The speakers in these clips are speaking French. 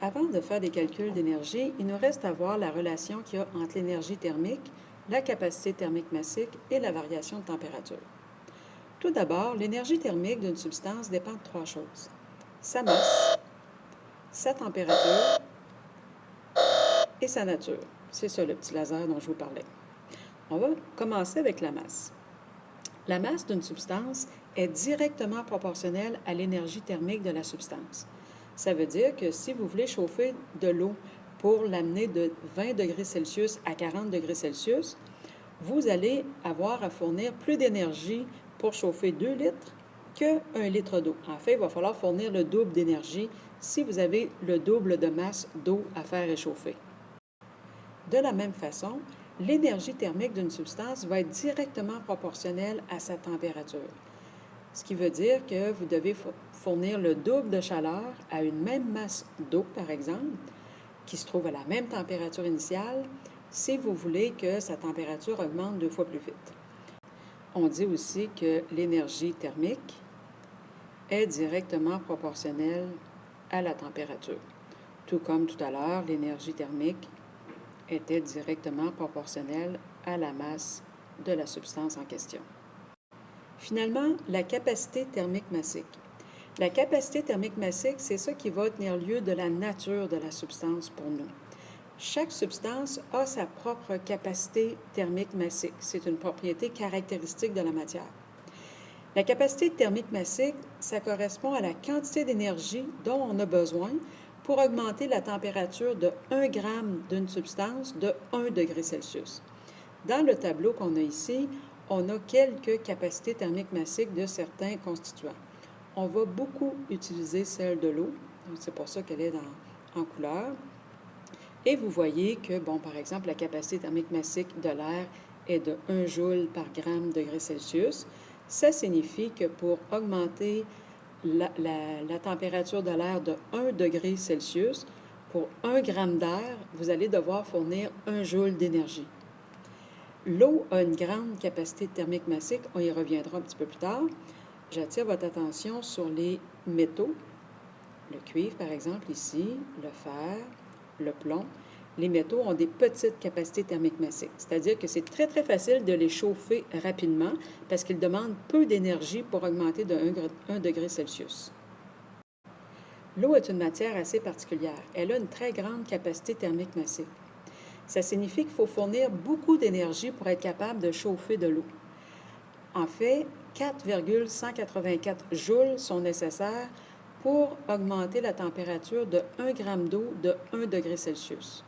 Avant de faire des calculs d'énergie, il nous reste à voir la relation qu'il y a entre l'énergie thermique, la capacité thermique massique et la variation de température. Tout d'abord, l'énergie thermique d'une substance dépend de trois choses: sa masse, sa température et sa nature. C'est ça le petit laser dont je vous parlais. On va commencer avec la masse. La masse d'une substance est directement proportionnelle à l'énergie thermique de la substance. Ça veut dire que si vous voulez chauffer de l'eau pour l'amener de 20 degrés Celsius à 40 degrés Celsius, vous allez avoir à fournir plus d'énergie pour chauffer 2 litres que 1 litre d'eau. En fait, il va falloir fournir le double d'énergie si vous avez le double de masse d'eau à faire réchauffer. De la même façon, l'énergie thermique d'une substance va être directement proportionnelle à sa température. Ce qui veut dire que vous devez fournir le double de chaleur à une même masse d'eau, par exemple, qui se trouve à la même température initiale, si vous voulez que sa température augmente 2 fois plus vite. On dit aussi que l'énergie thermique est directement proportionnelle à la température. Tout comme tout à l'heure, l'énergie thermique était directement proportionnelle à la masse de la substance en question. Finalement, la capacité thermique massique. La capacité thermique massique, c'est ça qui va tenir lieu de la nature de la substance pour nous. Chaque substance a sa propre capacité thermique massique. C'est une propriété caractéristique de la matière. La capacité thermique massique, ça correspond à la quantité d'énergie dont on a besoin pour augmenter la température de 1 gramme d'une substance de 1 degré Celsius. Dans le tableau qu'on a ici, on a quelques capacités thermiques massiques de certains constituants. On va beaucoup utiliser celle de l'eau, c'est pour ça qu'elle est en couleur. Et vous voyez que, par exemple, la capacité thermique massique de l'air est de 1 joule par gramme degré Celsius. Ça signifie que pour augmenter la température de l'air de 1 degré Celsius, pour 1 gramme d'air, vous allez devoir fournir 1 joule d'énergie. L'eau a une grande capacité thermique massique, on y reviendra un petit peu plus tard. J'attire votre attention sur les métaux, le cuivre par exemple ici, le fer, le plomb. Les métaux ont des petites capacités thermiques massiques, c'est-à-dire que c'est très très facile de les chauffer rapidement parce qu'ils demandent peu d'énergie pour augmenter de 1 degré Celsius. L'eau est une matière assez particulière. Elle a une très grande capacité thermique massique. Ça signifie qu'il faut fournir beaucoup d'énergie pour être capable de chauffer de l'eau. En fait, 4,184 joules sont nécessaires pour augmenter la température de 1 gramme d'eau de 1 degré Celsius.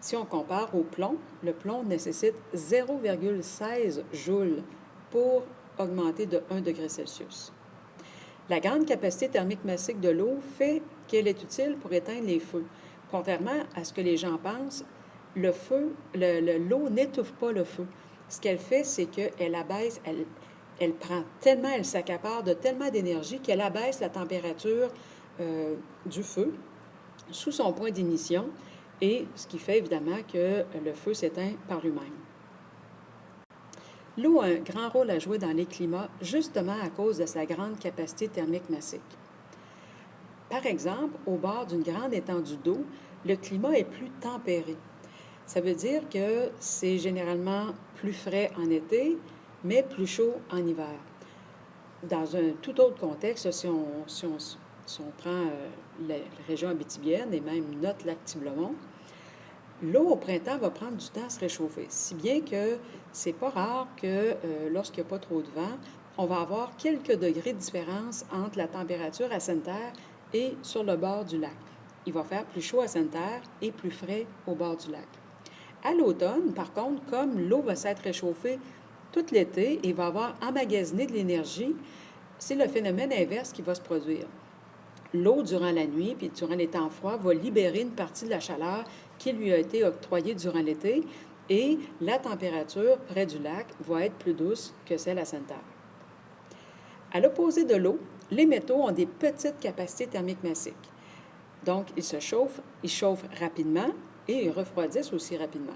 Si on compare au plomb, le plomb nécessite 0,16 joules pour augmenter de 1 degré Celsius. La grande capacité thermique massique de l'eau fait qu'elle est utile pour éteindre les feux. Contrairement à ce que les gens pensent, l'eau n'étouffe pas le feu. Ce qu'elle fait, c'est qu'elle abaisse, elle prend tellement, elle s'accapare de tellement d'énergie qu'elle abaisse la température du feu sous son point d'ignition, et ce qui fait évidemment que le feu s'éteint par lui-même. L'eau a un grand rôle à jouer dans les climats, justement à cause de sa grande capacité thermique massique. Par exemple, au bord d'une grande étendue d'eau, le climat est plus tempéré. Ça veut dire que c'est généralement plus frais en été, mais plus chaud en hiver. Dans un tout autre contexte, si on prend la région abitibienne et même notre lac Tiblemont, l'eau au printemps va prendre du temps à se réchauffer, si bien que c'est pas rare que lorsqu'il n'y a pas trop de vent, on va avoir quelques degrés de différence entre la température à Sainte-Terre et sur le bord du lac. Il va faire plus chaud à Sainte-Terre et plus frais au bord du lac. À l'automne, par contre, comme l'eau va s'être réchauffée tout l'été et va avoir emmagasiné de l'énergie, c'est le phénomène inverse qui va se produire. L'eau, durant la nuit puis durant les temps froids, va libérer une partie de la chaleur qui lui a été octroyée durant l'été et la température près du lac va être plus douce que celle à Sainte-Terre. À l'opposé de l'eau, les métaux ont des petites capacités thermiques massiques. Donc, ils chauffent rapidement et ils refroidissent aussi rapidement.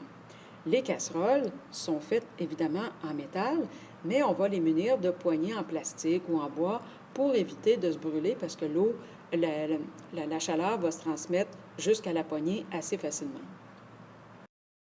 Les casseroles sont faites évidemment en métal, mais on va les munir de poignées en plastique ou en bois pour éviter de se brûler parce que l'eau la chaleur va se transmettre jusqu'à la poignée assez facilement.